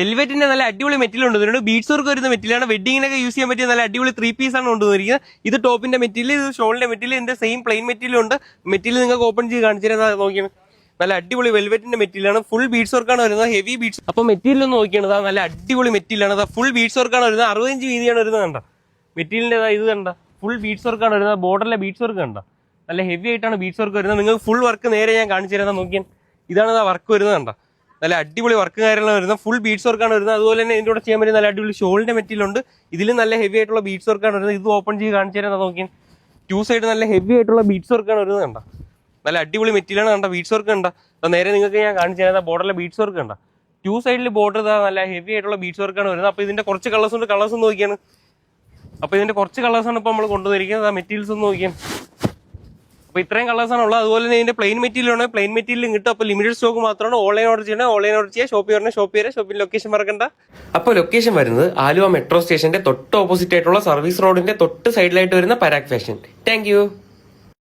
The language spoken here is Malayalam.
വെൽവെറ്റിന്റെ നല്ല അടിപൊളി മെറ്റീരിയൽ ഉണ്ട്. ഇതിനോട് ബീഡ്സ് വർക്ക് വരുന്ന മെറ്റീരിയലാണ്. വെഡിങ്ങിനൊക്കെ യൂസ് ചെയ്യാൻ പറ്റിയ നല്ല അടിപൊളി 3 പീസാണ് കൊണ്ടുവന്നിരിക്കുന്നത്. ഇത് ടോപ്പിന്റെ മെറ്റീരിയൽ, ഇത് ഷോളിന്റെ മെറ്റീരിയൽ, ഇതിന്റെ സെയിം പ്ലെയിൻ മെറ്റീരിയൽ ഉണ്ട്. മെറ്റീരിയൽ നിങ്ങൾക്ക് ഓപ്പൺ ചെയ്ത് കാണിച്ചു തരാം. നോക്കിയാണ് നല്ല അടിപൊളി വെൽവെറ്റിന്റെ മെറ്റീരിയലാണ്. ഫുൾ ബീഡ്സ് വർക്കാണ് വരുന്നത്, ഹെവി ബീഡ്സ്. അപ്പൊ മെറ്റീരിയൽ ഒന്ന് നോക്കിയാണ്, നല്ല അടിപൊളി മെറ്റീരിയലാണ്. ഫുൾ ബീഡ്സ് വർക്കാണ് വരുന്നത്. 65 വീതിയാണ് വരുന്നത്. കണ്ട മെറ്റീരിയലിന്റെ ഇത് കണ്ട ഫുൾ ബീഡ്സ് വർക്കാണ് വരുന്നത്. ബോർഡറിലെ ബീഡ്സ് വർക്ക് കണ്ട നല്ല ഹെവി ആയിട്ടാണ് ബീഡ്സ് വർക്ക് വരുന്നത്. നിങ്ങൾക്ക് ഫുൾ വർക്ക് നേരെ ഞാൻ കാണിച്ചു തരാം. നോക്കിയാൽ ഇതാണ് വർക്ക് വരുന്നത്. കണ്ട നല്ല അടിപൊളി വർക്ക് കാര്യങ്ങളാണ് വരുന്നത്. ഫുൾ ബീഡ്സ് വർക്കാണ് വരുന്നത്. അതുപോലെ തന്നെ ഇതിന്റെ കൂടെ ചെയ്യാൻ പറ്റിയ നല്ല അടിപൊളി ഷോളിന്റെ മെറ്റീരിയൽ ഉണ്ട്. ഇതിലും നല്ല ഹെവി ആയിട്ടുള്ള ബീഡ്സ് വർക്കാണ് വരുന്നത്. ഇത് ഓപ്പൺ ചെയ്ത് കാണിച്ചു തരാം. നോക്കിയാൽ 2 സൈഡ് നല്ല ഹെവി ആയിട്ടുള്ള ബീഡ്സ് വർക്കാണ് വരുന്നത്. കണ്ട നല്ല അടിപൊളി മെറ്റീരിയലാണ്. കണ്ട ബീഡ്സ് വർക്ക് കണ്ട നേരെ നിങ്ങൾക്ക് ഞാൻ കാണിച്ചു തരാം. ബോർഡറിലെ ബീഡ്സ് വർക്ക് കണ്ട 2 സൈഡിൽ ബോർഡർ നല്ല ഹെവി ആയിട്ടുള്ള ബീഡ്സ് വർക്കാണ് വരുന്നത്. അപ്പൊ ഇതിന്റെ കുറച്ച് കളേഴ്സ് ഉണ്ട്. കളേഴ്സ് ഒന്ന് നോക്കിയാണ്. അപ്പൊ ഇതിന്റെ കുറച്ച് കളേഴ്സാണ് ഇപ്പൊ നമ്മൾ കൊണ്ടുവന്നിരിക്കുന്നത്. മെറ്റീരിയൽസ് ഒന്ന് നോക്കിയാൽ അപ്പൊ ഇത്രയും കളേഴ്സാണ് ഉള്ളത്. അതുപോലെ തന്നെ ഇതിന്റെ പ്ലെയിൻ മെറ്റീരിയൽ ആണ്. പ്ലെയിൻ മെറ്റീരിയൽ കിട്ടും. അപ്പൊ ലിമിറ്റഡ് സ്റ്റോക്ക് മാത്രമാണ്. ഓൺലൈൻ ഓർഡർ ചെയ്യണം. ഓൺലൈൻ ഓർഡർ ചെയ്യുക. ഷോപ്പിൽ വരണം. ഷോപ്പിന്റെ ലൊക്കേഷൻ മറക്കണ്ട. അപ്പോൾ ലൊക്കേഷൻ വരുന്നത് ആലുവ മെട്രോ സ്റ്റേഷന്റെ തൊട്ട് ഓപ്പോസിറ്റ് ആയിട്ടുള്ള സർവീസ് റോഡിന്റെ തൊട്ട് സൈഡിലായിട്ട് വരുന്ന പരാഗ് ഫാഷൻ. Thank you.